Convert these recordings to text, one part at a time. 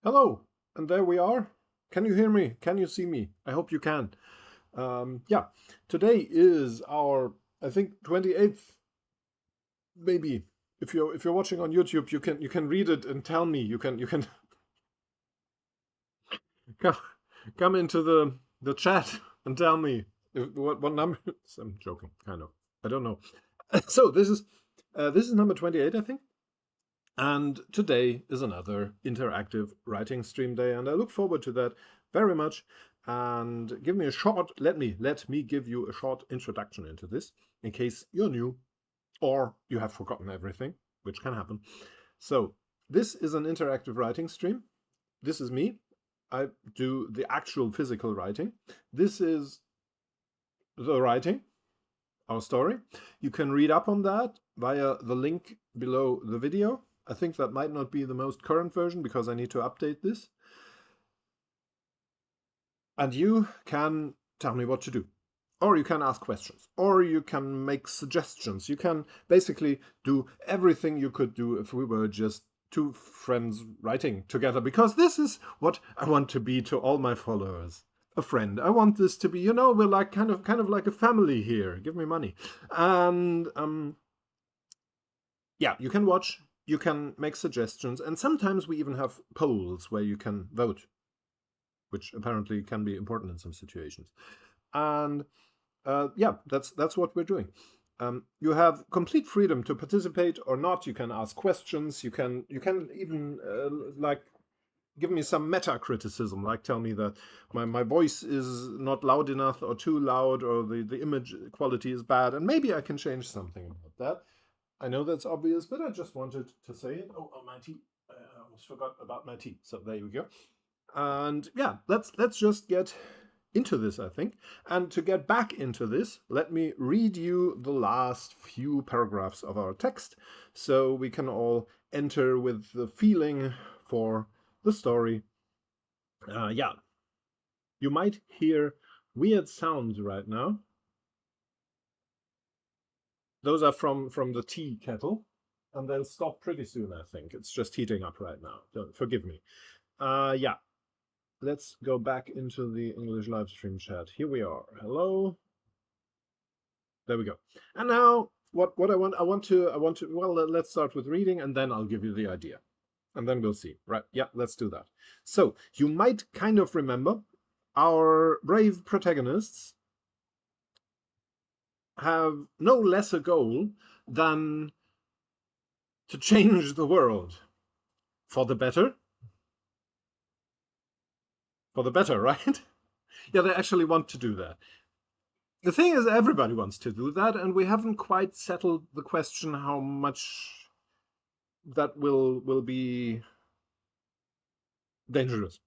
Hello, and there we are. Can you hear me? Can you see me? I hope you can. Yeah, today is our, I think, 28th, maybe. If you're watching on YouTube, you can read it and tell me. You can come, come into the chat and tell me what number. I'm joking, kind of. I don't know. So this is number 28, I think. And today is another interactive writing stream day, and I look forward to that very much. And let me give you a short introduction into this, in case you're new or you have forgotten everything, which can happen. So this is an interactive writing stream. This is me. I do the actual physical writing. This is the writing, our story. You can read up on that via the link below the video. I think that might not be the most current version because I need to update this. And you can tell me what to do. Or you can ask questions. Or you can make suggestions. You can basically do everything you could do if we were just two friends writing together. Because this is what I want to be to all my followers. A friend. I want this to be, we're like kind of like a family here. Give me money. And yeah, you can watch. You can make suggestions, and sometimes we even have polls where you can vote, which apparently can be important in some situations. And yeah, that's what we're doing. You have complete freedom to participate or not. You can ask questions. You can even like give me some meta criticism, like tell me that my voice is not loud enough or too loud, or the image quality is bad, and maybe I can change something about that. I know that's obvious, but I just wanted to say it. Oh, my tea. I almost forgot about my tea. So there you go. And yeah, let's just get into this, I think. And to get back into this, let me read you the last few paragraphs of our text so we can all enter with the feeling for the story. Yeah, you might hear weird sounds right now. Those are from the tea kettle, and they'll stop pretty soon, I think. It's just heating up right now. Forgive me. Yeah. Let's go back into the English live stream chat. Here we are. Hello. There we go. And now what I want to well, let's start with reading, and then I'll give you the idea. And then we'll see. Right. Yeah, let's do that. So, you might kind of remember our brave protagonists have no less a goal than to change the world for the better. For the better, right? Yeah, they actually want to do that. The thing is, everybody wants to do that, and we haven't quite settled the question how much that will be dangerous.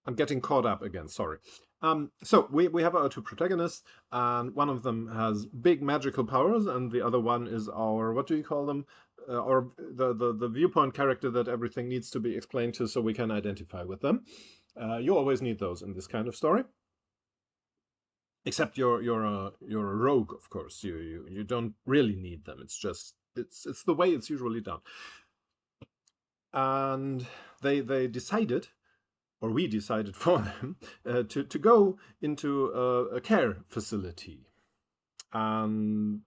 I'm getting caught up again, sorry. So we have our two protagonists, and one of them has big magical powers, and the other one is our, what do you call them? Or the viewpoint character that everything needs to be explained to so we can identify with them. You always need those in this kind of story. Except you're a rogue, of course. You don't really need them. It's just it's the way it's usually done. And they decided, or we decided for them, to go into a care facility. And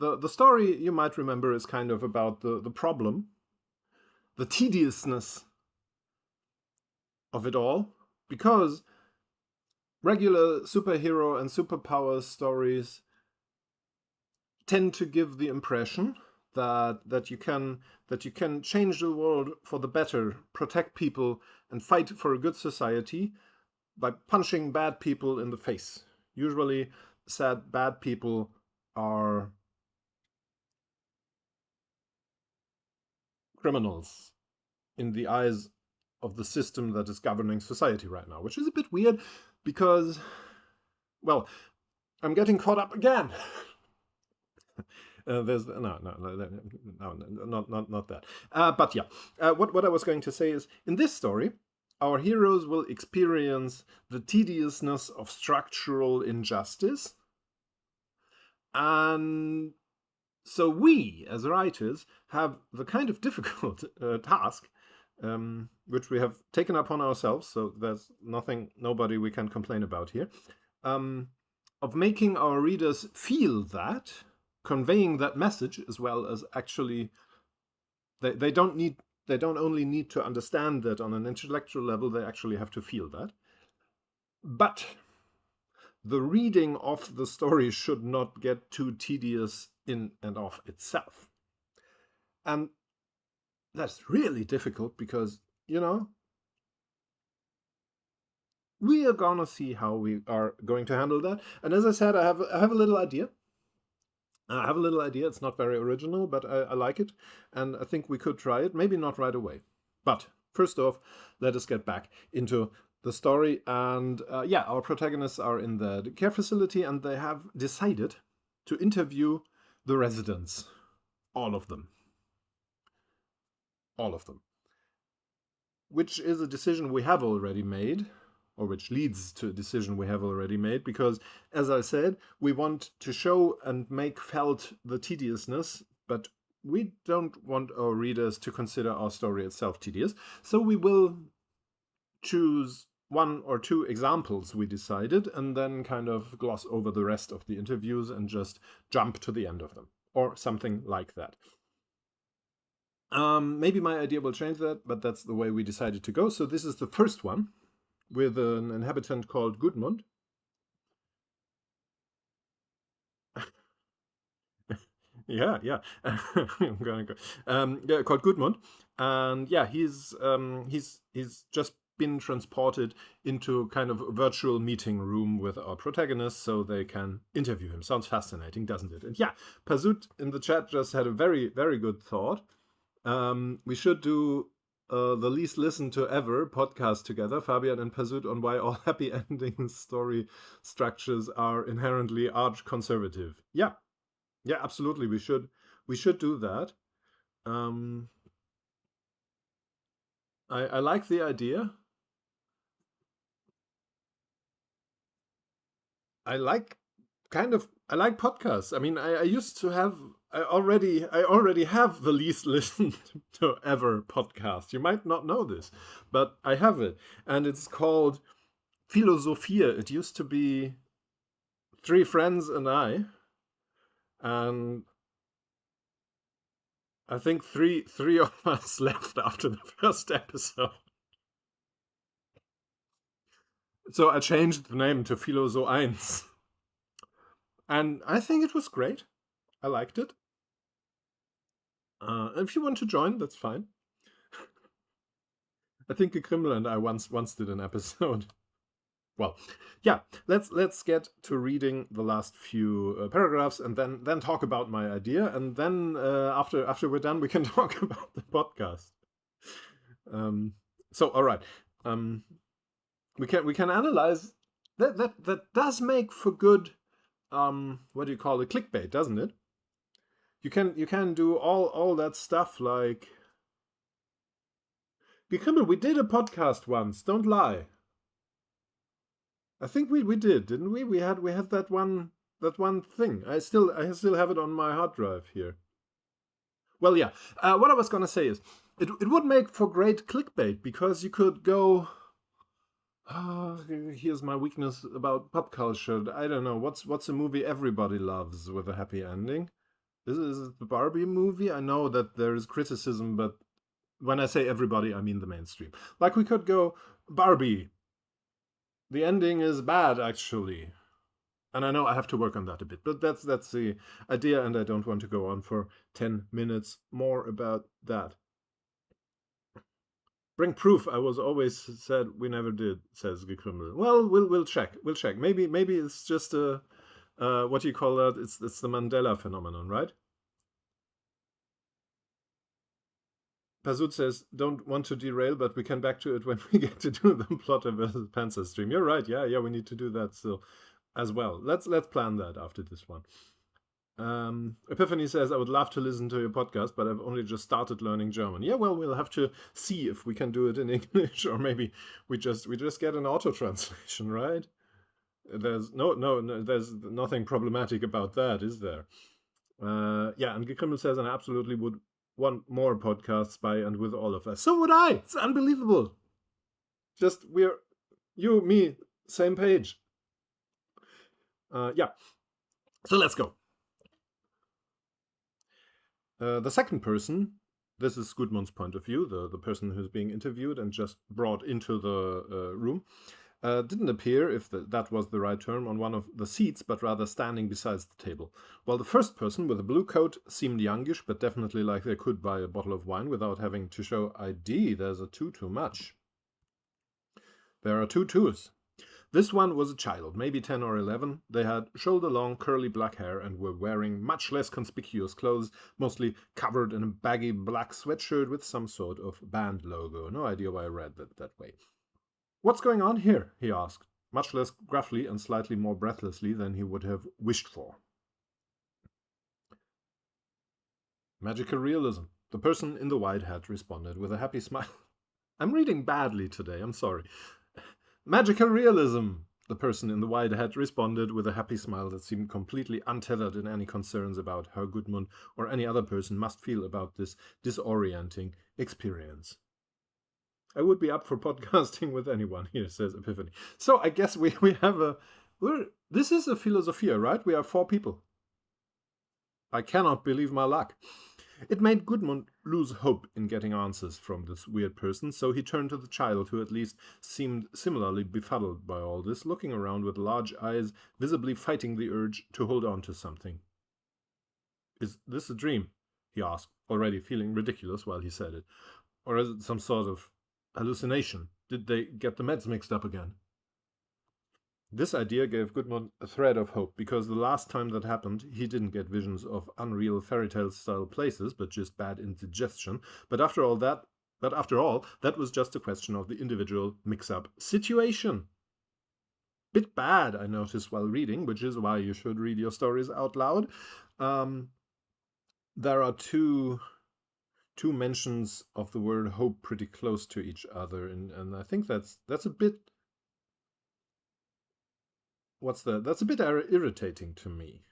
the story, you might remember, is kind of about the problem, the tediousness of it all, because regular superhero and superpower stories tend to give the impression that you can change the world for the better, protect people, and fight for a good society by punching bad people in the face. Usually, sad bad people are criminals in the eyes of the system that is governing society right now, which is a bit weird because, well, I'm getting caught up again. There's not that. But yeah, what I was going to say is, in this story, our heroes will experience the tediousness of structural injustice and So we, as writers, have the kind of difficult task, which we have taken upon ourselves, so there's nobody we can complain about here, of making our readers feel that, conveying that message, as well as actually, they don't only need to understand that on an intellectual level, they actually have to feel that. But the reading of the story should not get too tedious in and of itself. And that's really difficult because, we are gonna see how we are going to handle that. And as I said, I have a little idea. It's not very original, but I like it. And I think we could try it. Maybe not right away. But first off, let us get back into the story. And our protagonists are in the care facility, and they have decided to interview the residents. All of them. Which is a decision we have already made, or which leads to a decision we have already made, because, as I said, we want to show and make felt the tediousness, but we don't want our readers to consider our story itself tedious. So we will choose 1 or 2 examples, we decided, and then kind of gloss over the rest of the interviews and just jump to the end of them, or something like that. Maybe my idea will change that, but that's the way we decided to go. So this is the first one, with an inhabitant called Gudmund. yeah. I'm gonna go. Called Gudmund, and he's just been transported into kind of a virtual meeting room with our protagonist so they can interview him. Sounds fascinating, doesn't it? And Pazut in the chat just had a very, very good thought. We should do the least listened to ever podcast together, Fabian and Pazut, on why all happy ending story structures are inherently arch-conservative. Yeah, absolutely. We should do that. I like the idea. I like podcasts. I mean, I used to have. I already have the least listened to ever podcast. You might not know this, but I have it, and it's called Philosophia. It used to be 3 friends and I, and I think three of us left after the first episode. So I changed the name to Philoso 1. And I think it was great. I liked it. If you want to join, that's fine. I think Gekrimmel and I once did an episode. Well, yeah, let's get to reading the last few paragraphs and then talk about my idea, and then after we're done, we can talk about the podcast. So all right, we can analyze that does make for good what do you call it, clickbait, doesn't it? You can do all that stuff like Gekrimmel, we did a podcast once, don't lie. I think we did, didn't we? We had that one thing. I still have it on my hard drive here. Well, yeah. What I was gonna say is, it would make for great clickbait, because you could go. Here's my weakness about pop culture. I don't know what's a movie everybody loves with a happy ending. Is it the Barbie movie? I know that there is criticism, but when I say everybody, I mean the mainstream. Like, we could go Barbie. The ending is bad, actually. And I know I have to work on that a bit, but that's the idea, and I don't want to go on for 10 minutes more about that. Bring proof. I was always said we never did, says Gekrimmel. Well, we'll check. Maybe it's just a what do you call that? It's the Mandela phenomenon, right? Pazut says, don't want to derail, but we can back to it when we get to do the Plotter versus Panzer stream. You're right. Yeah, we need to do that still as well. Let's plan that after this one. Epiphany says, I would love to listen to your podcast, but I've only just started learning German. Yeah, well, we'll have to see if we can do it in English, or maybe we just get an auto translation, right? There's no, there's nothing problematic about that, is there? Yeah, and Gekrimmel says, and I absolutely would want more podcasts by and with all of us. So would I. It's unbelievable. Just you, me, same page. Yeah. So let's go. The second person, this is Gudmund's point of view, the person who's being interviewed and just brought into the room, didn't appear, if that was the right term, on one of the seats, but rather standing beside the table. While the first person with a blue coat seemed youngish, but definitely like they could buy a bottle of wine without having to show ID. There's a two too much. There are two twos. This one was a child, maybe 10 or 11. They had shoulder-long curly black hair and were wearing much less conspicuous clothes, mostly covered in a baggy black sweatshirt with some sort of band logo. No idea why I read that way. "What's going on here?" he asked, much less gruffly and slightly more breathlessly than he would have wished for. "Magical realism," the person in the white hat responded with a happy smile. I'm reading badly today, I'm sorry. "Magical realism," the person in the white hat responded with a happy smile that seemed completely untethered in any concerns about how Gudmund or any other person must feel about this disorienting experience. I would be up for podcasting with anyone here, says Epiphany. So I guess we have this is a philosophia, right? We are 4 people. I cannot believe my luck. It made Gudmund lose hope in getting answers from this weird person, so he turned to the child, who at least seemed similarly befuddled by all this, looking around with large eyes, visibly fighting the urge to hold on to something. "Is this a dream?" he asked, already feeling ridiculous while he said it. "Or is it some sort of hallucination? Did they get the meds mixed up again?" This idea gave Gudmund a thread of hope, because the last time that happened, he didn't get visions of unreal fairy tale style places, but just bad indigestion. But after all, that was just a question of the individual mix-up situation. Bit bad, I noticed while reading, which is why you should read your stories out loud. There are two mentions of the word hope pretty close to each other, and I think that's a bit that's a bit irritating to me.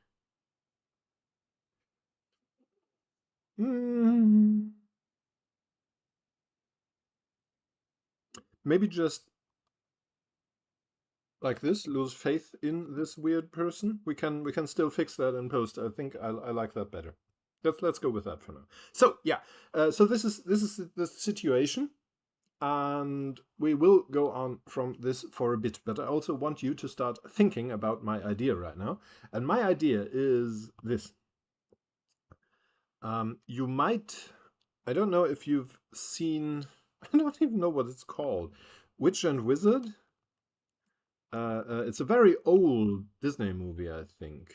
Maybe just like this, lose faith in this weird person. We can still fix that in post. I think I like that better. Let's go with that for now. So yeah, so this is the situation, and we will go on from this for a bit. But I also want you to start thinking about my idea right now, and my idea is this. You might, I don't know if you've seen, I don't even know what it's called, Witch and Wizard. It's a very old Disney movie, I think.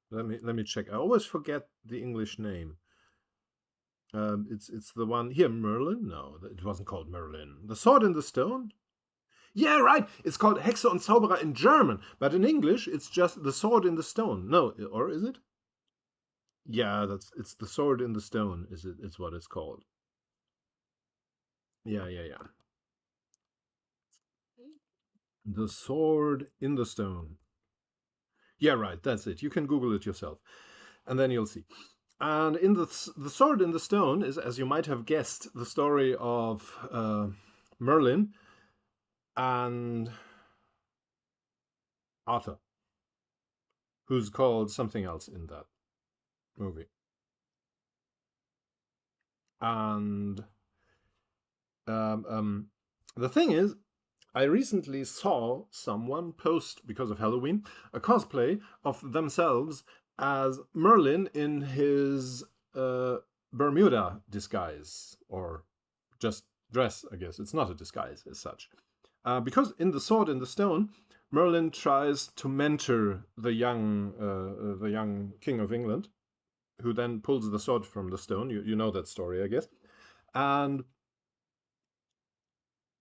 Let me check. I always forget the English name. It's the one here, Merlin. No, it wasn't called Merlin. The Sword in the Stone. Yeah, right. It's called Hexe und Zauberer in German, but in English it's just The Sword in the Stone. No, or is it? Yeah, it's The Sword in the Stone. It's what it's called. Yeah. The Sword in the Stone. Yeah, right. That's it. You can Google it yourself, and then you'll see. And in the Sword in the Stone is, as you might have guessed, the story of Merlin and Arthur, who's called something else in that movie. And the thing is, I recently saw someone post, because of Halloween, a cosplay of themselves as Merlin in his Bermuda disguise, or just dress, I guess. It's not a disguise as such. Because in The Sword in the Stone, Merlin tries to mentor the young King of England, who then pulls the sword from the stone. You know that story, I guess. And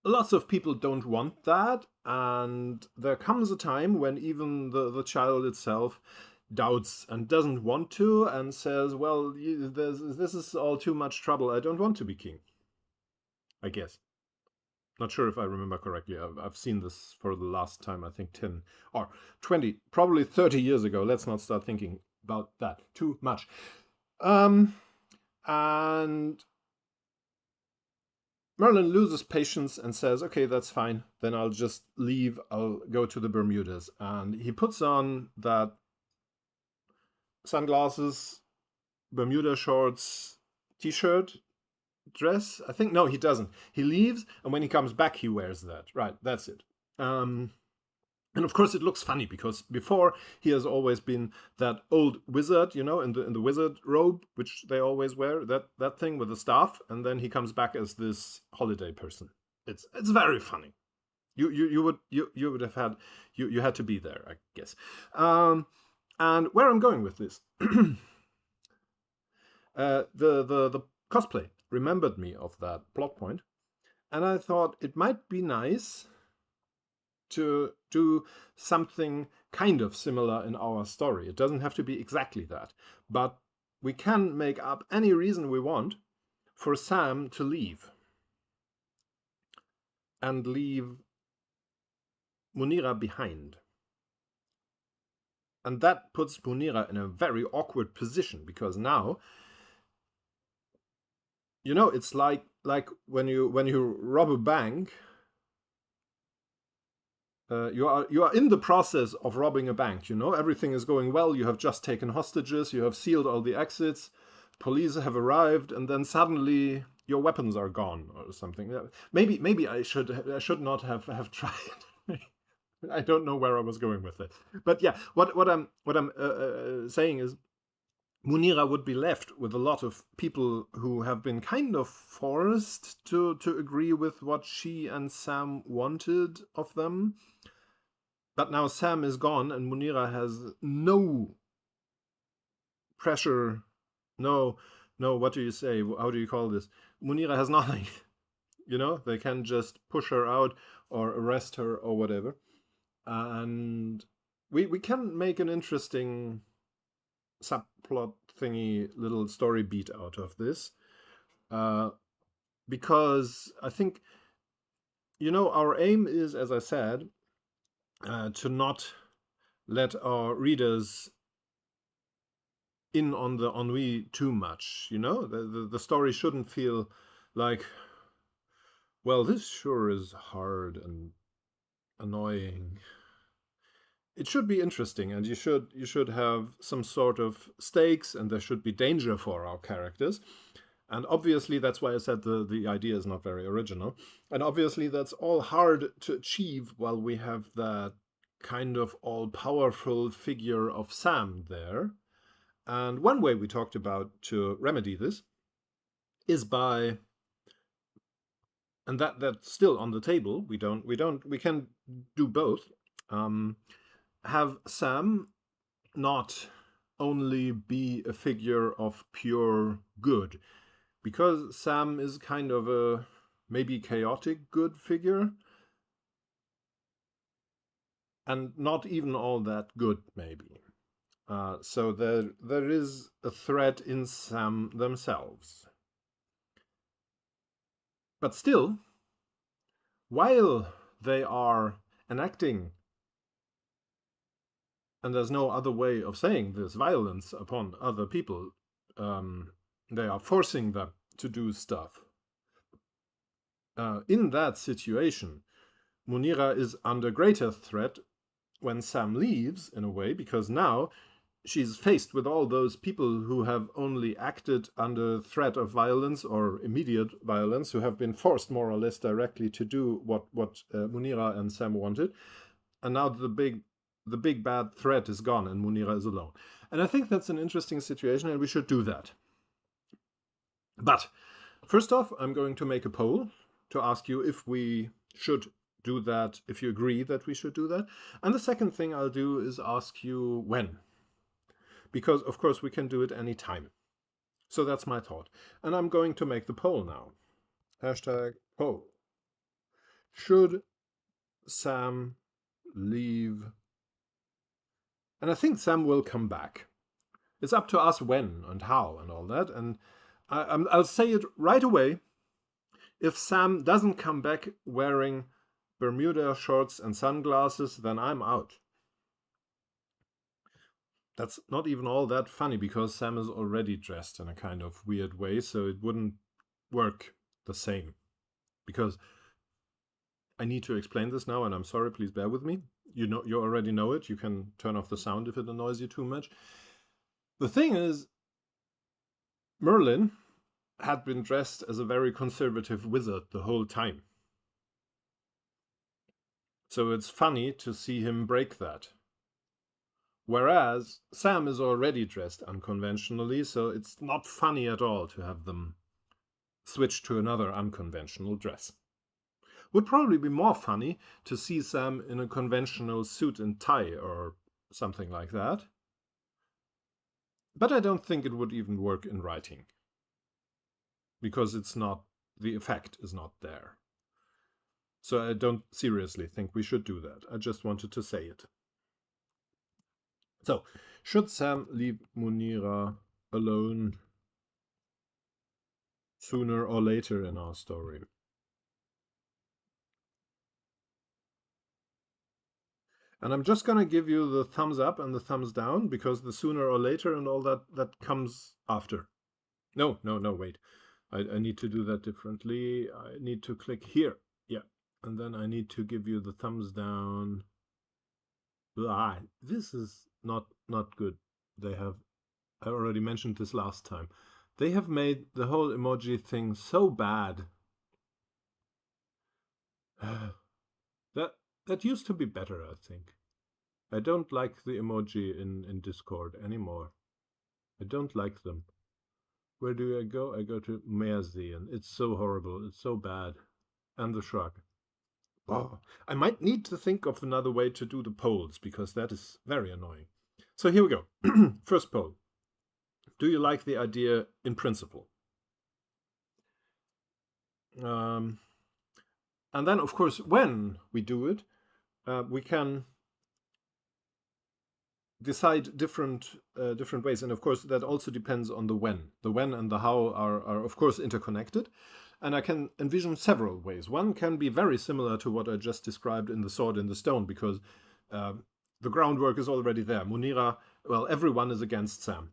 lots of people don't want that, and there comes a time when even the child itself doubts and doesn't want to, and says, well, this is all too much trouble. I don't want to be king, I guess. Not sure if I remember correctly. I've seen this for the last time, I think 10 or 20, probably 30 years ago. Let's not start thinking about that too much. And Merlin loses patience and says, okay, that's fine. Then I'll just leave. I'll go to the Bermudas. And he puts on that sunglasses, Bermuda shorts, t-shirt, dress. I think, no, he doesn't. He leaves, and when he comes back, he wears that. Right, that's it. And of course, it looks funny because before he has always been that old wizard, in the wizard robe, which they always wear, that thing with the staff, and then he comes back as this holiday person. It's very funny. You would have had you had to be there, I guess. And where I'm going with this, the cosplay remembered me of that plot point, and I thought it might be nice to do something kind of similar in our story. It doesn't have to be exactly that, but we can make up any reason we want for Sam to leave. And leave Munira behind. And that puts Munira in a very awkward position, because now, it's like when you rob a bank. You are in the process of robbing a bank. Everything is going well. You have just taken hostages. You have sealed all the exits. Police have arrived, and then suddenly your weapons are gone or something. Maybe I should not have tried. I don't know where I was going with it, but yeah, what I'm saying is, Munira would be left with a lot of people who have been kind of forced to agree with what she and Sam wanted of them. But now Sam is gone, and Munira has no pressure. No, what do you say? How do you call this? Munira has nothing. They can just push her out or arrest her or whatever. And we can make an interesting subplot thingy, little story beat out of this. Because I think, our aim is, as I said, to not let our readers in on the ennui too much. The story shouldn't feel like, well, this sure is hard and annoying. It should be interesting, and you should have some sort of stakes, and there should be danger for our characters. And obviously, that's why I said the idea is not very original. And obviously, that's all hard to achieve while we have that kind of all-powerful figure of Sam there. And one way we talked about to remedy this is by, and that's still on the table. We can do both. Have Sam not only be a figure of pure good, because Sam is kind of a maybe chaotic good figure, and not even all that good, maybe. So there is a threat in Sam themselves. But still, while they are enacting, and there's no other way of saying this, violence upon other people, they are forcing them to do stuff. In that situation, Munira is under greater threat when Sam leaves, in a way, because now she's faced with all those people who have only acted under threat of violence or immediate violence, who have been forced more or less directly to do what Munira and Sam wanted. And now the big bad threat is gone, and Munira is alone. And I think that's an interesting situation, and we should do that. But first off, I'm going to make a poll to ask you if we should do that, if you agree that we should do that. And the second thing I'll do is ask you when. Because, of course, we can do it any time. So that's my thought. And I'm going to make the poll now. #poll. Should Sam leave? And I think Sam will come back. It's up to us when and how and all that. And I'll say it right away. If Sam doesn't come back wearing Bermuda shorts and sunglasses, then I'm out. That's not even all that funny, because Sam is already dressed in a kind of weird way, so it wouldn't work the same. Because I need to explain this now, and I'm sorry, please bear with me. You already know it. You can turn off the sound if it annoys you too much. The thing is, Merlin had been dressed as a very conservative wizard the whole time. So it's funny to see him break that. Whereas Sam is already dressed unconventionally, so it's not funny at all to have them switch to another unconventional dress. Would probably be more funny to see Sam in a conventional suit and tie or something like that. But I don't think it would even work in writing, because the effect is not there. So I don't seriously think we should do that. I just wanted to say it. So, should Sam leave Munira alone sooner or later in our story? And I'm just gonna give you the thumbs up and the thumbs down, because the sooner or later and all that comes after. No, wait. I need to do that differently. I need to click here. Yeah. And then I need to give you the thumbs down. This is not good. I already mentioned this last time. They have made the whole emoji thing so bad. That used to be better, I think. I don't like the emoji in Discord anymore. I don't like them. Where do I go? I go to Magi, and it's so horrible. It's so bad. And the shrug. Oh, I might need to think of another way to do the polls, because that is very annoying. So here we go. First poll. Do you like the idea in principle? And then, of course, when we do it, we can decide different ways. And of course, that also depends on the when. The when and the how are of course interconnected. And I can envision several ways. One can be very similar to what I just described in The Sword in the Stone, because the groundwork is already there. Munira, well, everyone is against Sam.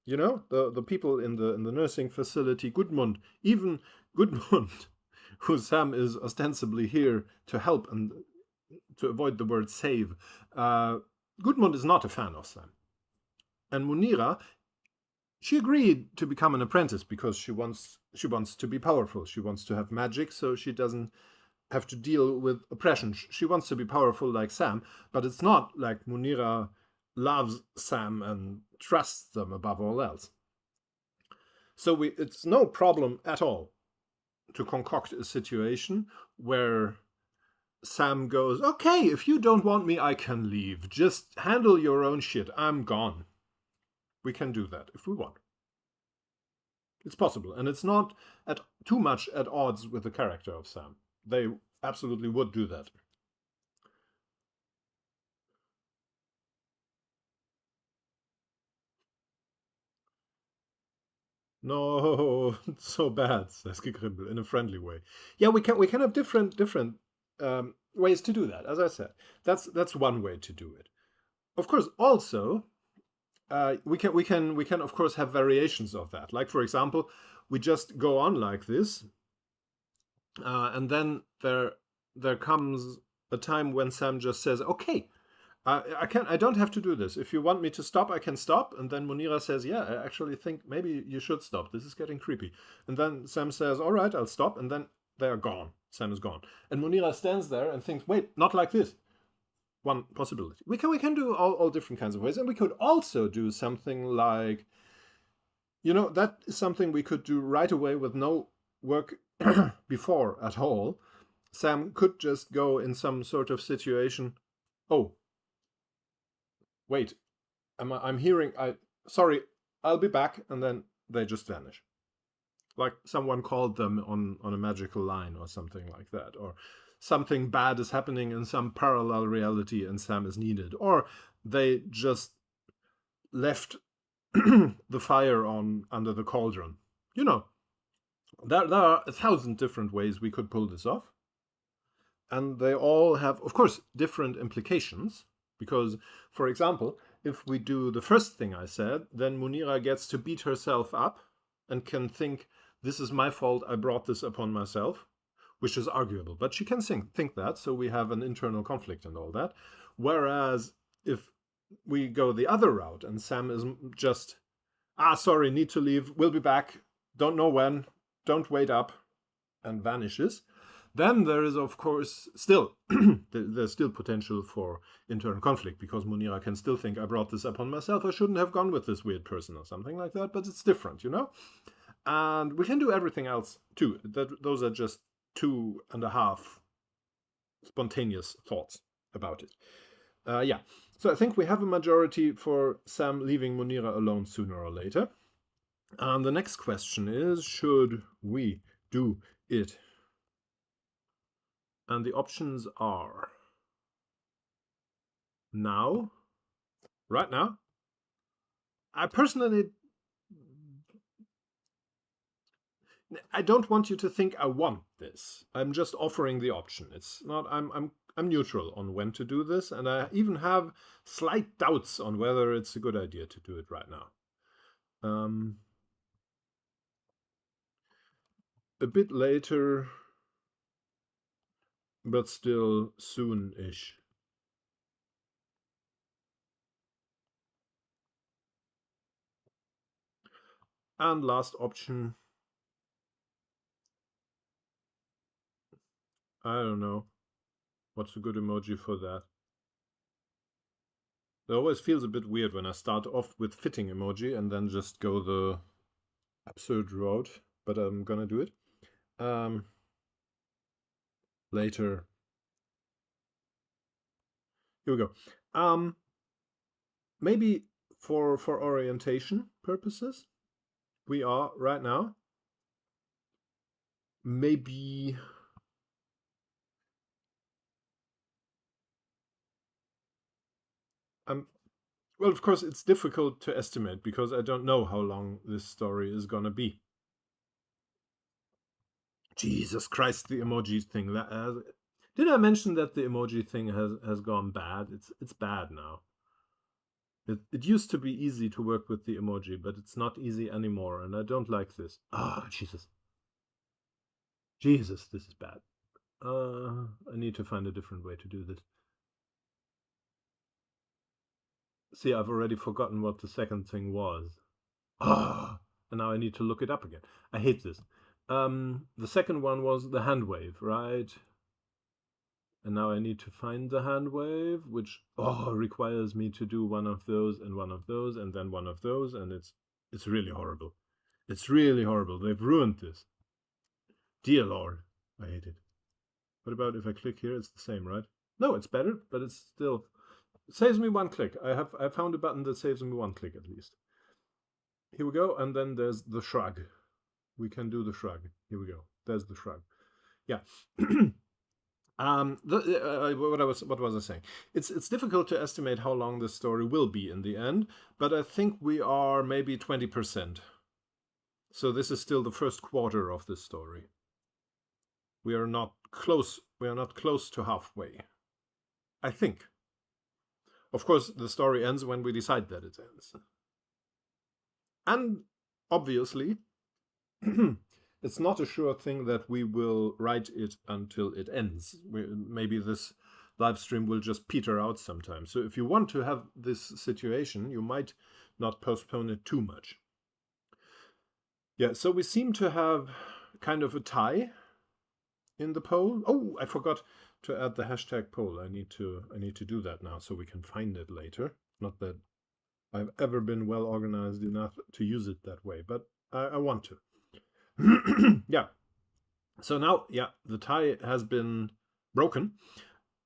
You know, the people in the nursing facility, Gudmund, even Gudmund, who Sam is ostensibly here to help and to avoid the word save, Gudmund is not a fan of Sam. And Munira, she agreed to become an apprentice because she wants to be powerful. She wants to have magic, so she doesn't have to deal with oppression. She wants to be powerful like Sam, but it's not like Munira loves Sam and trusts them above all else. So it's no problem at all to concoct a situation where Sam goes, okay, if you don't want me, I can leave. Just handle your own shit. I'm gone. We can do that if we want. It's possible, and it's not too much at odds with the character of Sam. They absolutely would do that. No, it's so bad, says Gekribbel, in a friendly way. Yeah, we can have different ways to do that. As I said, that's one way to do it. Of course, also we can of course have variations of that. Like, for example, we just go on like this, and then there comes a time when Sam just says, "Okay, I don't have to do this. If you want me to stop, I can stop." And then Munira says, "Yeah, I actually think maybe you should stop. This is getting creepy." And then Sam says, "All right, I'll stop." And then they are gone. Sam is gone, and Munira stands there and thinks, "Wait, not like this." One possibility. We can do all different kinds of ways, and we could also do something like, that is something we could do right away with no work before at all. Sam could just go in some sort of situation. Oh, wait, I'm hearing. Sorry, I'll be back, and then they just vanish, like someone called them on a magical line or something like that, or something bad is happening in some parallel reality and Sam is needed, or they just left the fire on under the cauldron. There are 1,000 different ways we could pull this off. And they all have, of course, different implications. Because, for example, if we do the first thing I said, then Munira gets to beat herself up and can think, this is my fault, I brought this upon myself, which is arguable. But she can think that, so we have an internal conflict and all that. Whereas if we go the other route and Sam is just, sorry, need to leave, we'll be back, don't know when, don't wait up, and vanishes, then there is, of course, still there's still potential for internal conflict, because Munira can still think, I brought this upon myself, I shouldn't have gone with this weird person or something like that, but it's different, you know? And we can do everything else too. Those are just 2.5 spontaneous thoughts about it. Yeah, so I think we have a majority for Sam leaving Munira alone sooner or later. And the next question is, should we do it? And the options are now, right now. I personally, I don't want you to think I want this. I'm just offering the option. It's not, I'm neutral on when to do this, and I even have slight doubts on whether it's a good idea to do it right now. A bit later, but still soon-ish. And last option, I don't know. What's a good emoji for that? It always feels a bit weird when I start off with fitting emoji and then just go the absurd route, but I'm gonna do it. Later. Here we go. Maybe for orientation purposes, we are right now. Maybe well, of course, it's difficult to estimate because I don't know how long this story is gonna be. Jesus Christ, the emoji thing. Did I mention that the emoji thing has gone bad? It's bad now. It used to be easy to work with the emoji, but it's not easy anymore, and I don't like this. Jesus. Jesus, this is bad. I need to find a different way to do this. See, I've already forgotten what the second thing was. And now I need to look it up again. I hate this. The second one was the hand wave, right? And now I need to find the hand wave, which requires me to do one of those and one of those and then one of those, and it's really horrible. It's really horrible. They've ruined this. Dear Lord, I hate it. What about if I click here? It's the same, right? No, it's better, but it's still saves me one click. I found a button that saves me one click at least. Here we go, and then there's the shrug. We can do the shrug. Here we go. There's the shrug. Yeah. What was I saying? It's difficult to estimate how long this story will be in the end, but I think we are maybe 20%. So this is still the first quarter of this story. We are not close. We are not close to halfway, I think. Of course, the story ends when we decide that it ends. And obviously, it's not a sure thing that we will write it until it ends. Maybe this live stream will just peter out sometime. So if you want to have this situation, you might not postpone it too much. Yeah, so we seem to have kind of a tie in the poll. Oh, I forgot to add the hashtag poll. I need to do that now so we can find it later. Not that I've ever been well organized enough to use it that way, but I want to. Yeah. So now, yeah, the tie has been broken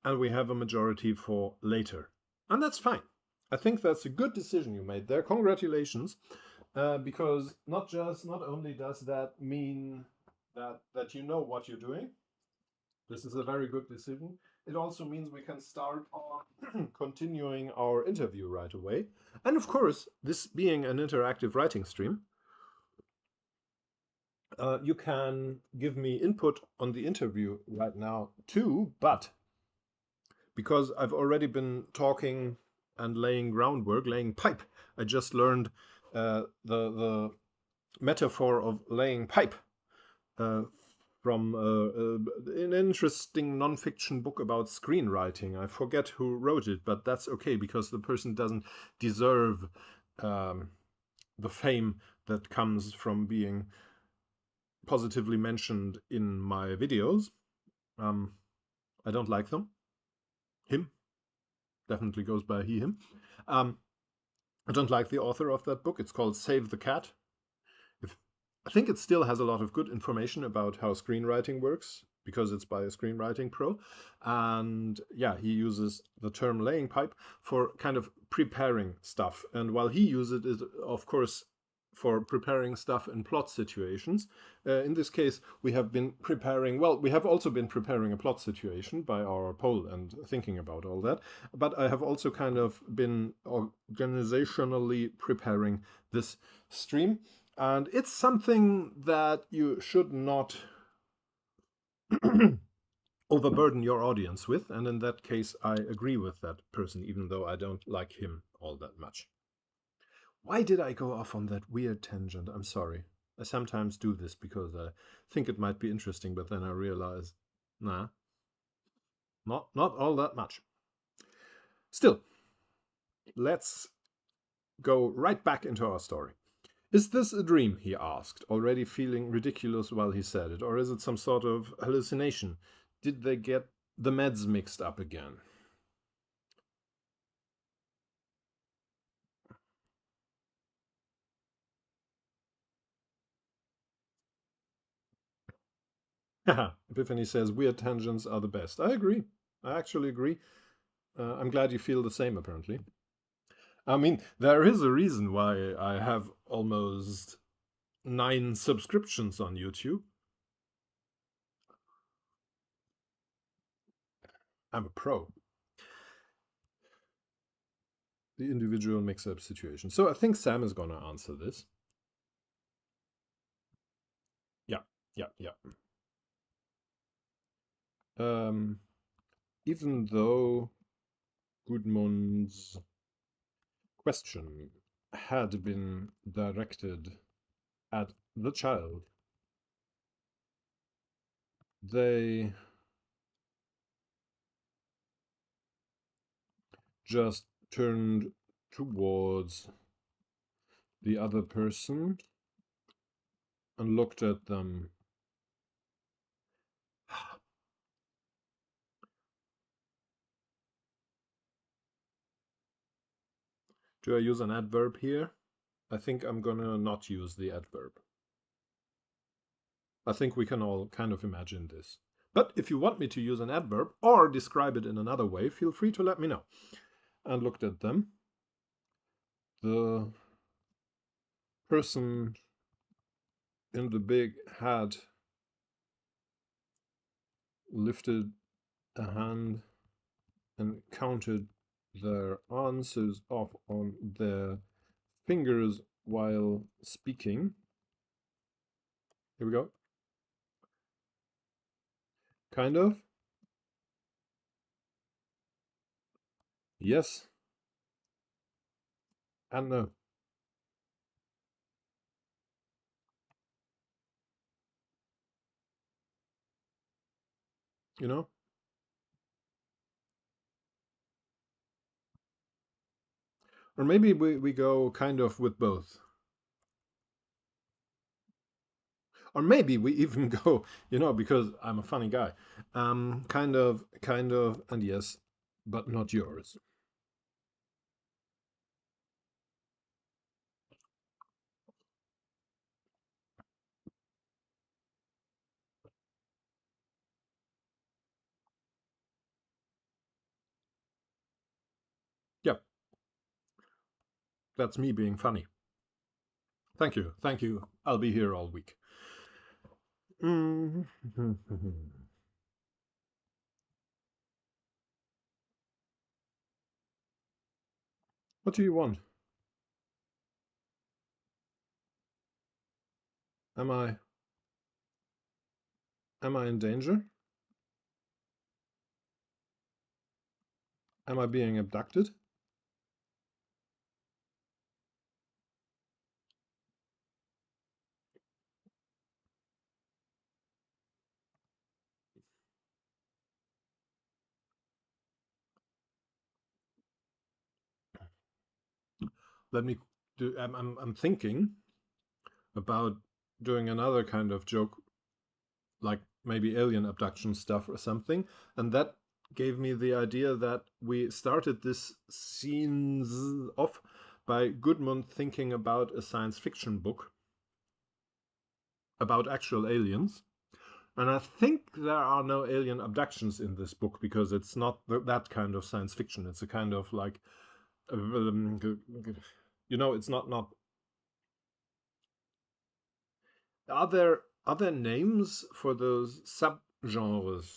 and we have a majority for later. And that's fine. I think that's a good decision you made there. Congratulations. Because not only does that mean that you know what you're doing. This is a very good decision. It also means we can start on continuing our interview right away. And of course, this being an interactive writing stream, You can give me input on the interview right now too, but because I've already been talking and laying groundwork, laying pipe, I just learned the metaphor of laying pipe uh, from an interesting nonfiction book about screenwriting. I forget who wrote it, but that's okay because the person doesn't deserve um, the fame that comes from being positively mentioned in my videos. I don't like them. Him definitely goes by he, him. Um, I don't like the author of that book. It's called Save the Cat. If, I think it still has a lot of good information about how screenwriting works because it's by a screenwriting pro. And yeah, he uses the term laying pipe for kind of preparing stuff. And while he uses it, of course, for preparing stuff in plot situations. In this case, we have been preparing, well, we have also been preparing a plot situation by our poll and thinking about all that. But I have also kind of been organizationally preparing this stream. And it's something that you should not overburden your audience with. And in that case, I agree with that person, even though I don't like him all that much. Why did I go off on that weird tangent? I'm sorry. I sometimes do this because I think it might be interesting, but then I realize, nah, not all that much. Still, let's go right back into our story. Is this a dream? He asked, already feeling ridiculous while he said it, or is it some sort of hallucination? Did they get the meds mixed up again? Epiphany says weird tangents are the best. I agree. I actually agree. I'm glad you feel the same, apparently. I mean, there is a reason why I have almost 9 subscriptions on YouTube. I'm a pro. The individual mix-up situation. So I think Sam is gonna answer this. Yeah, yeah, yeah. Even though Gudmund's question had been directed at the child, they just turned towards the other person and looked at them. Do I use an adverb here? I think I'm gonna not use the adverb. I think we can all kind of imagine this. But if you want me to use an adverb or describe it in another way, feel free to let me know. And looked at them. The person in the big hat lifted a hand and counted their answers off on their fingers while speaking. Here we go. Kind of. Yes. And no. You know? Or maybe we go kind of with both. Or maybe we even go, because I'm a funny guy. Kind of, and yes, but not yours. Yeah, that's me being funny. Thank you. Thank you. I'll be here all week. What do you want? Am I Am I in danger? Am I being abducted? Let me do. I'm thinking about doing another kind of joke, like maybe alien abduction stuff or something, and that gave me the idea that we started this scenes off by Goodmund thinking about a science fiction book about actual aliens. And I think there are no alien abductions in this book because it's not that kind of science fiction. It's a kind of like, it's not. Are there names for those subgenres?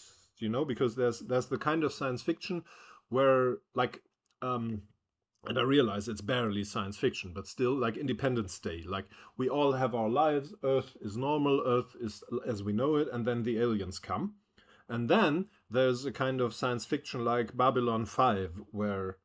Because there's the kind of science fiction where like and I realize it's barely science fiction, but still, like Independence Day, like we all have our lives, Earth is normal, Earth is as we know it, and then the aliens come. And then there's a kind of science fiction like Babylon 5, where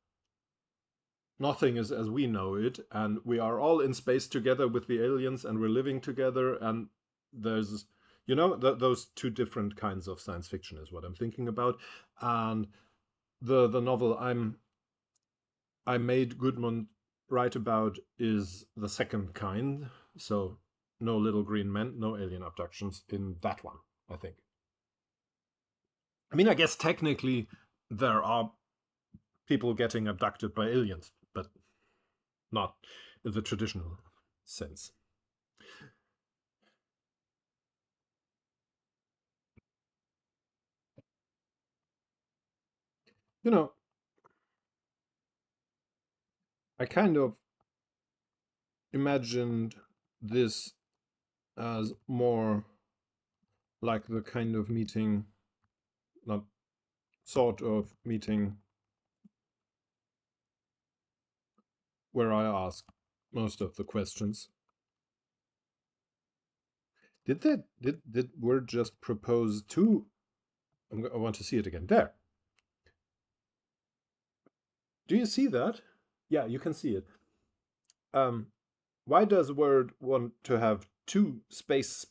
nothing is as we know it, and we are all in space together with the aliens, and we're living together, and there's those two different kinds of science fiction is what I'm thinking about. And the novel I made Goodmund write about is the second kind, so no little green men, no alien abductions in that one, I think. I mean, I guess technically there are people getting abducted by aliens, but not in the traditional sense. You know, I kind of imagined this as more like the kind of meeting, not sort of meeting, where I ask most of the questions. Did word just propose to? I want to see it again. There. Do you see that? Yeah, you can see it. Why does Word want to have two space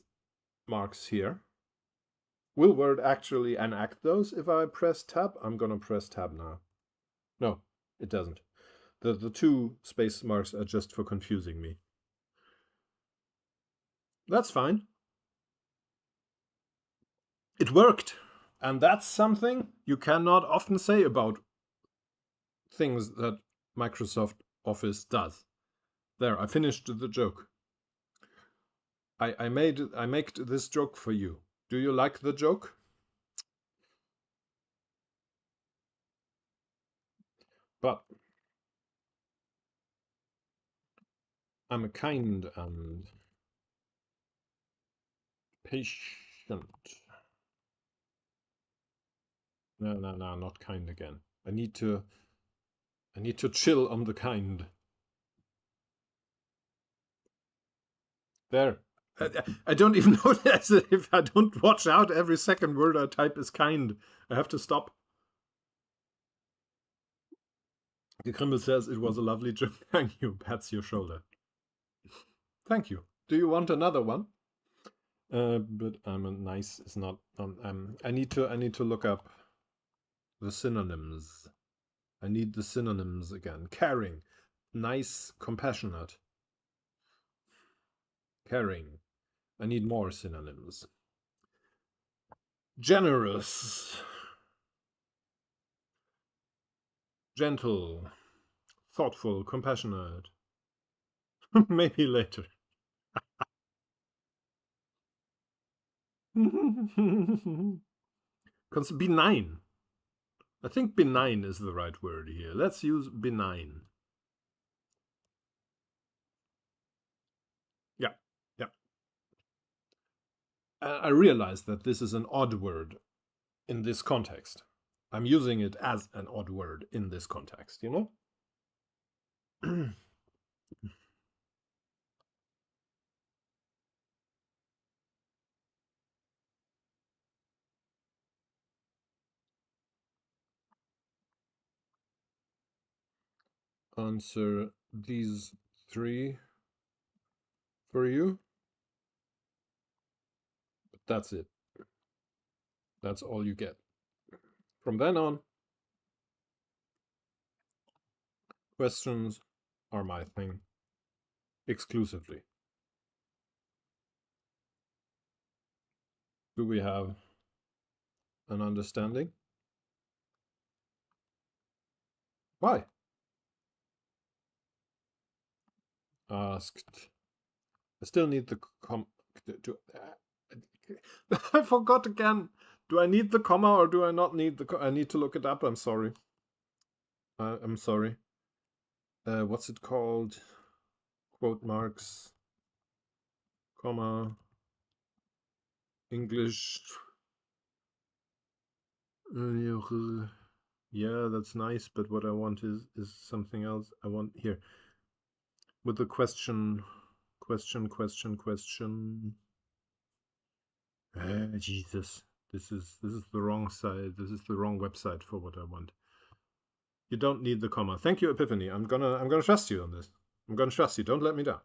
marks here? Will Word actually enact those if I press tab? I'm gonna press tab now. No, it doesn't. The two space marks are just for confusing me. That's fine. It worked. And that's something you cannot often say about things that Microsoft Office does. There, I finished the joke. I made this joke for you. Do you like the joke? But I'm a kind and patient. No, not kind again. I need to chill on the kind. There. I don't even know that if I don't watch out, every second word I type is kind. I have to stop. Gekrimmel says it was a lovely joke. Thank you. Pats your shoulder. Thank you. Do you want another one? But I'm a nice is not. I need to look up the synonyms. I need the synonyms again. Caring, nice, compassionate. Caring. I need more synonyms. Generous, gentle, thoughtful, compassionate. Maybe later. Benign. I think benign is the right word here. Let's use benign. Yeah, yeah. I realize that this is an odd word in this context. I'm using it as an odd word in this context, answer these 3 for you. But that's it. That's all you get. From then on, questions are my thing exclusively. Do we have an understanding? Why? Asked. I still need the I forgot again. Do I need the comma or do I not need the I need to look it up. I'm sorry. I'm sorry. What's it called? Quote marks, comma, English. Yeah, that's nice, but what I want is something else. I want here with the question. Jesus, this is the wrong side. This is the wrong website for what I want. You don't need the comma. Thank you, Epiphany. I'm gonna trust you on this. I'm gonna trust you. Don't let me down.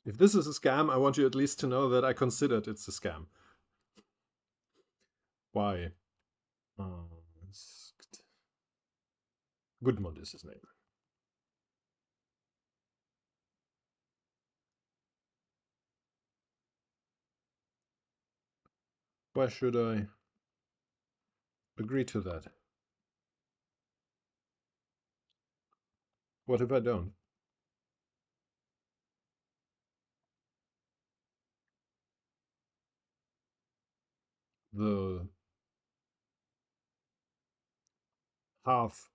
If this is a scam, I want you at least to know that I considered it's a scam. Why? Gudmund is his name. Why should I agree to that? What if I don't? The half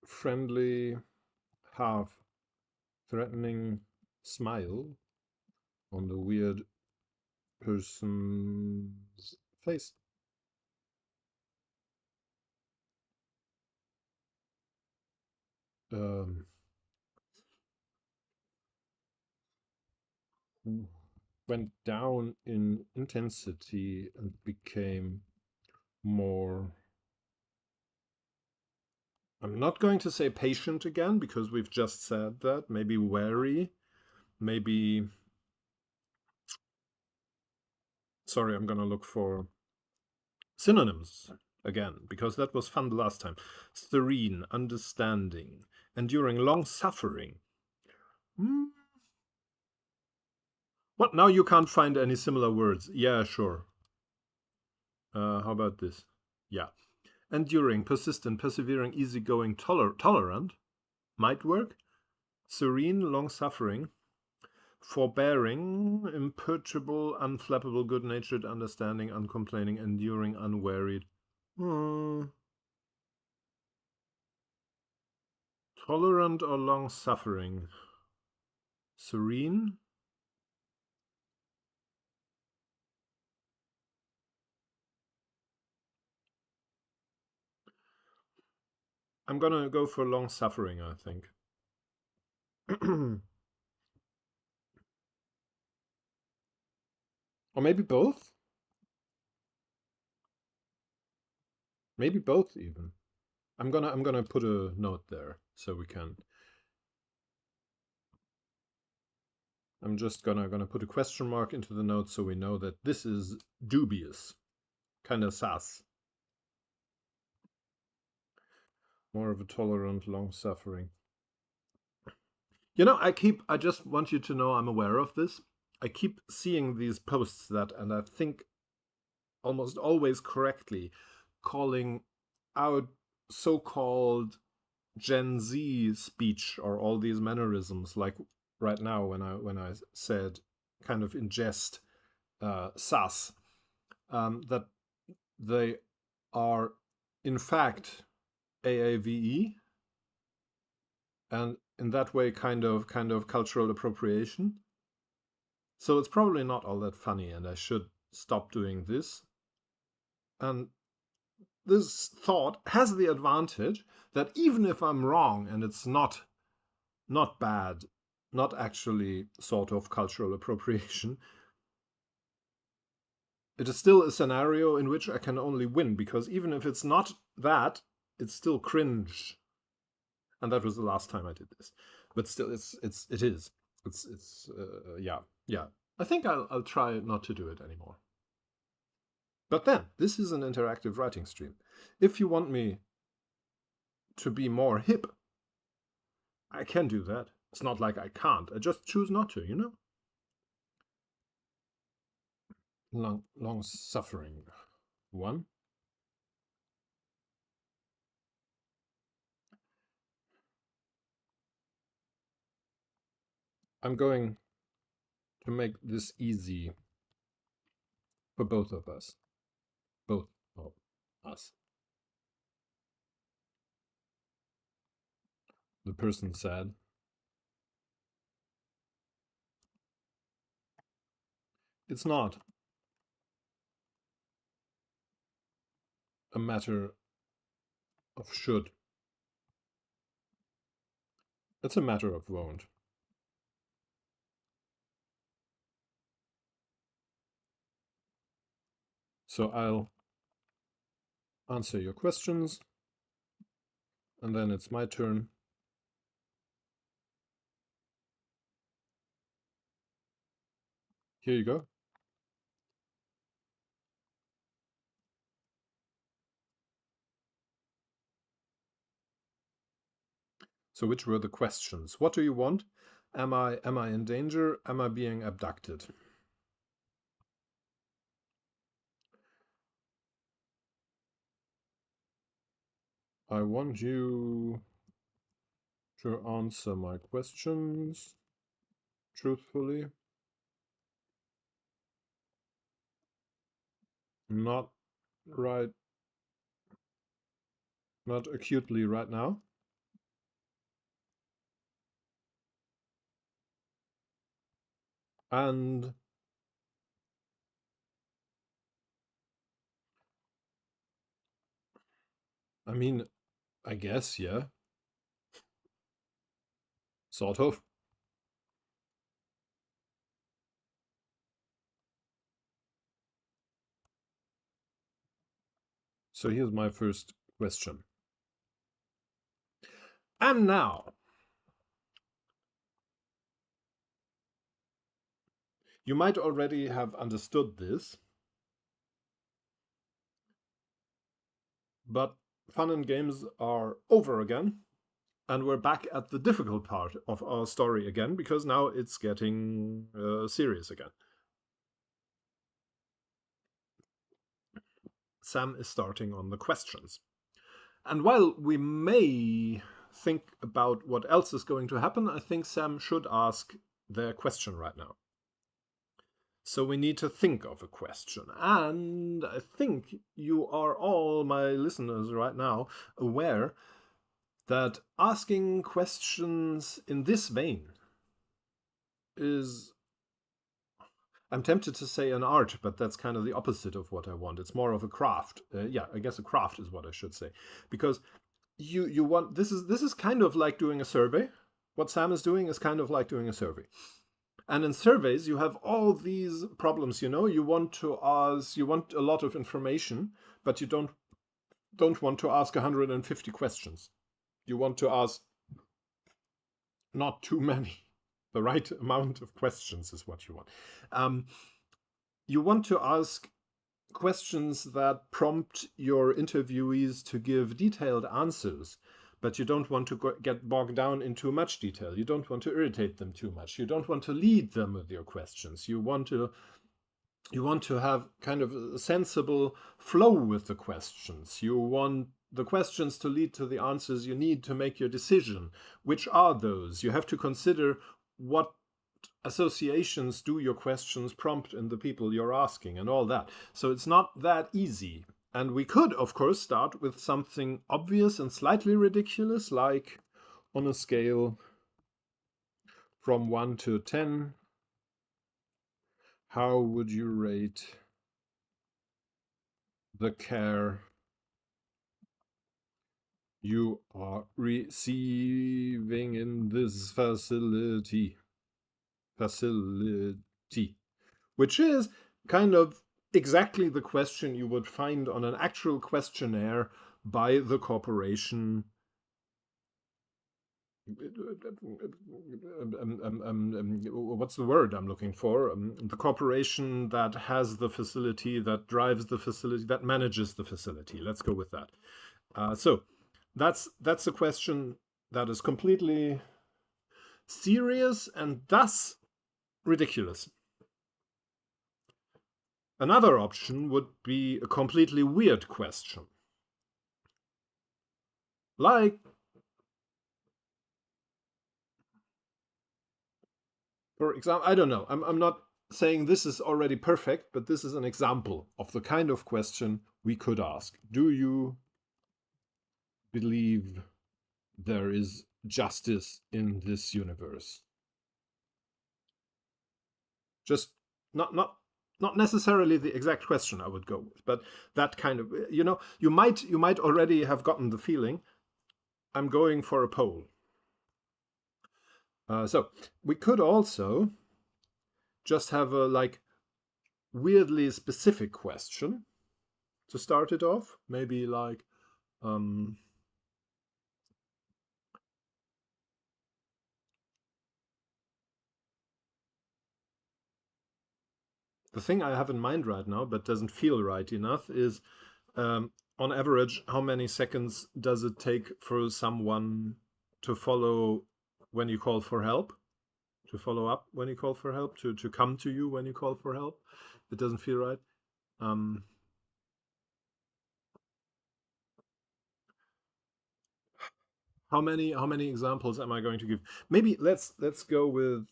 friendly, half threatening smile on the weird person's face. Went down in intensity and became more, I'm not going to say patient again because we've just said that, maybe wary, maybe, sorry, I'm going to look for synonyms again because that was fun the last time. Serene, understanding, enduring, long suffering. What, now you can't find any similar words? Yeah, sure. How about this? Yeah. Enduring, persistent, persevering, easygoing, tolerant might work. Serene, long-suffering. Forbearing, imperturbable, unflappable, good-natured, understanding, uncomplaining, enduring, unwearied. Tolerant or long-suffering? Serene? I'm gonna go for long-suffering, I think. Or maybe both? Maybe both even. I'm gonna put a note there so we can. I'm just gonna put a question mark into the note so we know that this is dubious, kind of sus. More of a tolerant, long-suffering. You know, I just want you to know I'm aware of this. I keep seeing these posts that, and I think almost always correctly, calling out so-called Gen Z speech or all these mannerisms, like right now when I said kind of in jest, sus, that they are in fact AAVE, and in that way kind of cultural appropriation. So it's probably not all that funny, and I should stop doing this. And this thought has the advantage that even if I'm wrong and it's not bad, not actually sort of cultural appropriation, it is still a scenario in which I can only win, because even if it's not that, it's still cringe. And that was the last time I did this. But still, it is. Yeah. I think I'll try not to do it anymore. But then, this is an interactive writing stream. If you want me to be more hip, I can do that. It's not like I can't. I just choose not to, you know? Long suffering one. I'm going to make this easy for both of us. Both of us. The person said, it's not a matter of should. It's a matter of won't. So I'll answer your questions, and then it's my turn. Here you go. So which were the questions? What do you want? Am I in danger? Am I being abducted? I want you to answer my questions truthfully, not acutely right now. And I mean, I guess, yeah. Sort of. So here's my first question. And now, you might already have understood this, but fun and games are over again, and we're back at the difficult part of our story again, because now it's getting serious again. Sam is starting on the questions. And while we may think about what else is going to happen, I think Sam should ask their question right now. So we need to think of a question. And I think you are all, my listeners right now, aware that asking questions in this vein is, I'm tempted to say an art, but that's kind of the opposite of what I want. It's more of a craft. I guess a craft is what I should say. Because you want, this is kind of like doing a survey. What Sam is doing is kind of like doing a survey. And in surveys, you have all these problems, you know. You want a lot of information, but you don't want to ask 150 questions. You want to ask not too many. The right amount of questions is what you want. You want to ask questions that prompt your interviewees to give detailed answers, but you don't want to get bogged down in too much detail. You don't want to irritate them too much. You don't want to lead them with your questions. You want to have kind of a sensible flow with the questions. You want the questions to lead to the answers you need to make your decision. Which are those? You have to consider what associations do your questions prompt in the people you're asking and all that. So it's not that easy. And we could, of course, start with something obvious and slightly ridiculous, like on a scale from 1 to 10, how would you rate the care you are receiving in this facility? Which is kind of exactly the question you would find on an actual questionnaire by the corporation. What's the word I'm looking for? The corporation that has the facility, that drives the facility, that manages the facility. Let's go with that. So that's a question that is completely serious and thus ridiculous. Another option would be a completely weird question. Like, for example, I don't know, I'm not saying this is already perfect, but this is an example of the kind of question we could ask. Do you believe there is justice in this universe? Just not necessarily the exact question I would go with, but that kind of, you might already have gotten the feeling I'm going for a poll. So we could also just have a weirdly specific question to start it off. Maybe like, the thing I have in mind right now, but doesn't feel right enough, is on average, how many seconds does it take for someone to follow when you call for help? To follow up when you call for help? To come to you when you call for help? It doesn't feel right. How many examples am I going to give? Maybe let's go with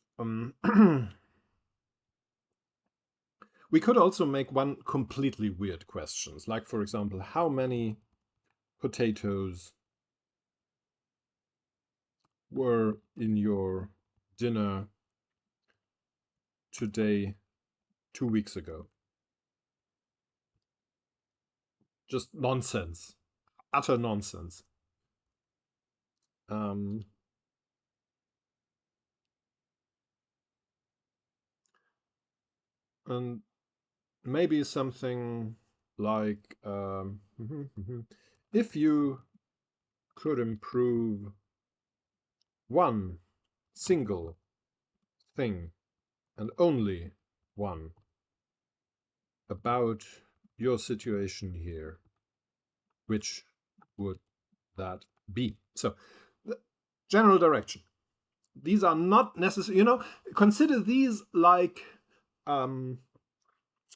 we could also make one completely weird questions, like for example, how many potatoes were in your dinner today 2 weeks ago? Just nonsense, utter nonsense. And maybe something like, if you could improve one single thing, and only one, about your situation here, which would that be? So, the general direction. These are not necessary, consider these like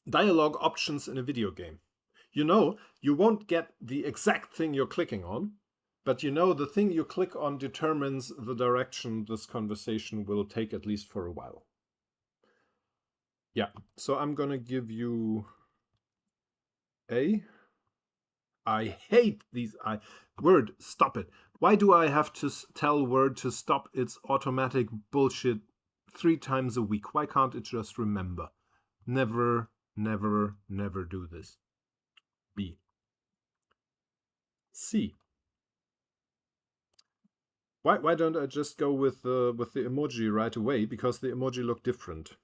dialogue options in a video game. You won't get the exact thing you're clicking on, but the thing you click on determines the direction this conversation will take, at least for a while. Yeah, so I'm gonna give you A. I hate these. Word, stop it. Why do I have to tell Word to stop its automatic bullshit 3 times a week? Why can't it just remember? Never, never, never do this. B. C. Why don't I just go with the emoji right away? Because the emoji look different.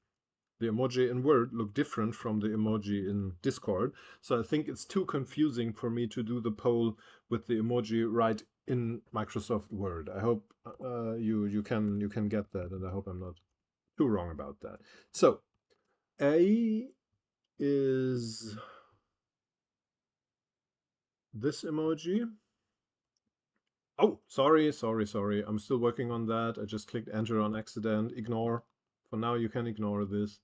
The emoji in Word look different from the emoji in Discord. So I think it's too confusing for me to do the poll with the emoji right in Microsoft Word. I hope you can get that, and I hope I'm not too wrong about that. So A is this emoji. Oh, sorry. I'm still working on that. I just clicked enter on accident. Ignore. For now, you can ignore this.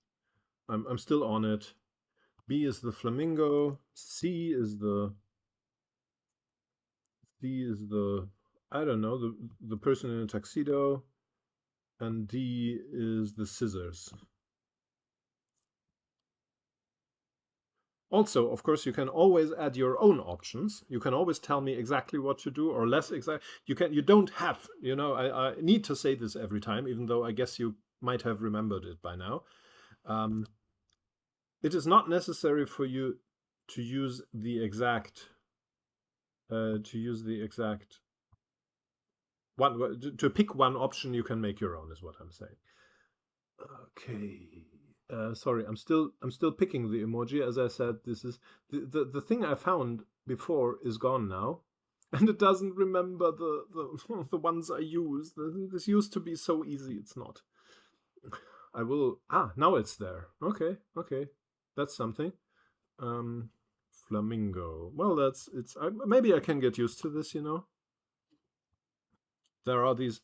I'm still on it. B is the flamingo. C is the I don't know, the person in a tuxedo. And D is the scissors. Also, of course, you can always add your own options. You can always tell me exactly what to do, or less exact. You don't have, I need to say this every time, even though I guess you might have remembered it by now. It is not necessary for you to use the exact one. To pick one option, you can make your own, is what I'm saying. Okay. Sorry, I'm still picking the emoji. As I said, this is the thing I found before is gone now, and it doesn't remember the the ones I used. This used to be so easy. It's not. I will. Now it's there. Okay, okay, that's something. Flamingo. Well, maybe I can get used to this. You know, there are these.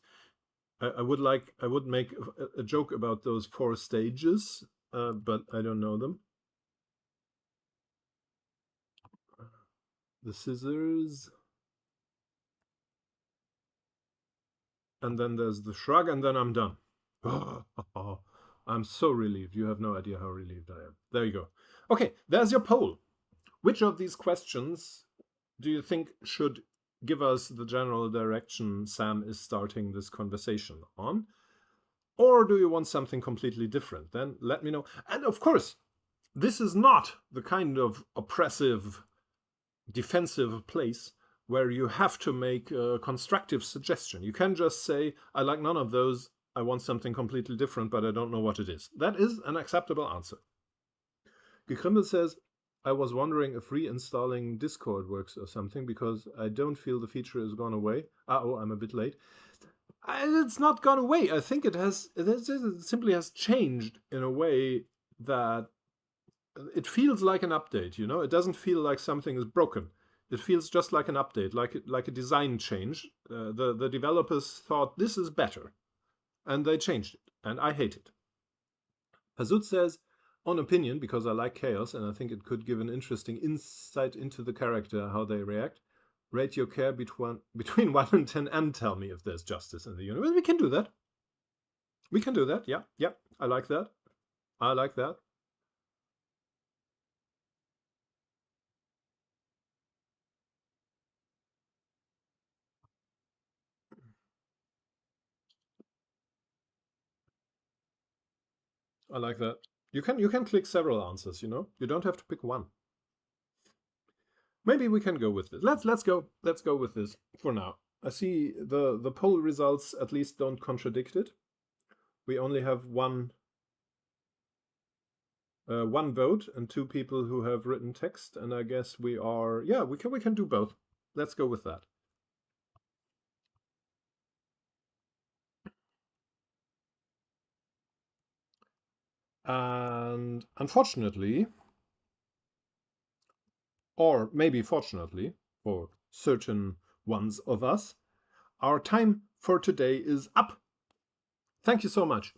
I would make a joke about those 4 stages, but I don't know them. The scissors, and then there's the shrug, and then I'm done. Oh, I'm so relieved. You have no idea how relieved I am. There you go. Okay, there's your poll. Which of these questions do you think should give us the general direction Sam is starting this conversation on? Or do you want something completely different? Then let me know. And of course, this is not the kind of oppressive, defensive place where you have to make a constructive suggestion. You can just say, I like none of those, I want something completely different, but I don't know what it is. That is an acceptable answer. Gekrimmel says, I was wondering if reinstalling Discord works or something, because I don't feel the feature has gone away. I'm a bit late. It's not gone away. I think it simply has changed in a way that it feels like an update, you know? It doesn't feel like something is broken. It feels just like an update, like a design change. The developers thought this is better, and they changed it, and I hate it. Pazut says, on opinion, because I like chaos, and I think it could give an interesting insight into the character, how they react. Rate your care between 1 and 10 and tell me if there's justice in the universe. We can do that. We can do that. Yeah, yeah. I like that. I like that. I like that. You can click several answers, you know? You don't have to pick one. Maybe we can go with this. Let's go with this for now. I see the poll results at least don't contradict it. We only have one vote and 2 people who have written text, and I guess we can do both. Let's go with that. And unfortunately, or maybe fortunately, for certain ones of us, our time for today is up. Thank you so much.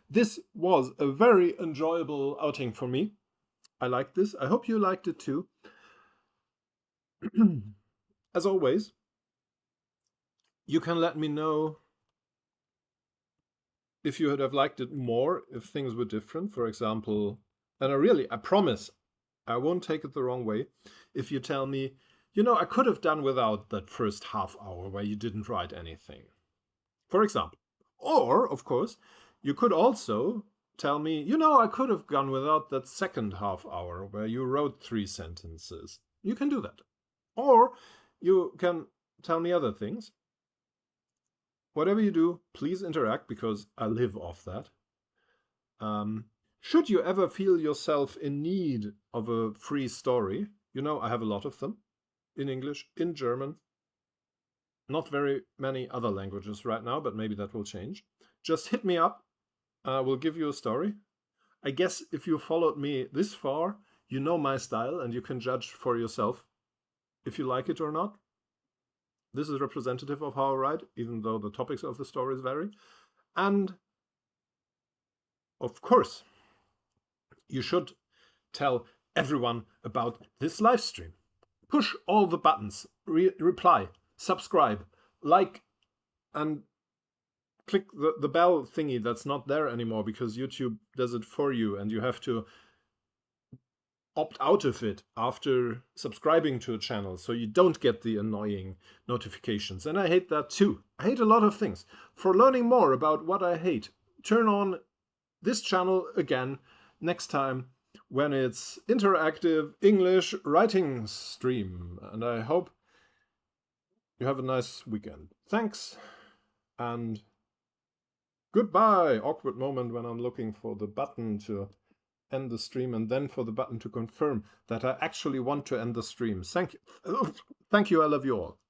This was a very enjoyable outing for me. I liked this. I hope you liked it too. As always, you can let me know if you would have liked it more, if things were different. For example, and I promise, I won't take it the wrong way. If you tell me, you know, I could have done without that first half hour where you didn't write anything. For example. Or, of course, you could also tell me, you know, I could have gone without that second half hour where you wrote 3 sentences. You can do that. Or you can tell me other things. Whatever you do, please interact, because I live off that. Should you ever feel yourself in need of a free story, you know, I have a lot of them in English, in German, not very many other languages right now, but maybe that will change. Just hit me up. I will give you a story. I guess if you followed me this far, you know my style and you can judge for yourself if you like it or not. This is representative of how I write, even though the topics of the stories vary. And of course, you should tell everyone about this live stream. Push all the buttons, reply, subscribe, like, and click the bell thingy that's not there anymore because YouTube does it for you and you have to opt out of it after subscribing to a channel so you don't get the annoying notifications. And I hate that too. I hate a lot of things. For learning more about what I hate, turn on this channel again next time when it's interactive English writing stream. And I hope you have a nice weekend. Thanks and goodbye. Awkward moment when I'm looking for the button to end the stream and then for the button to confirm that I actually want to end the stream. Thank you. Thank you. I love you all.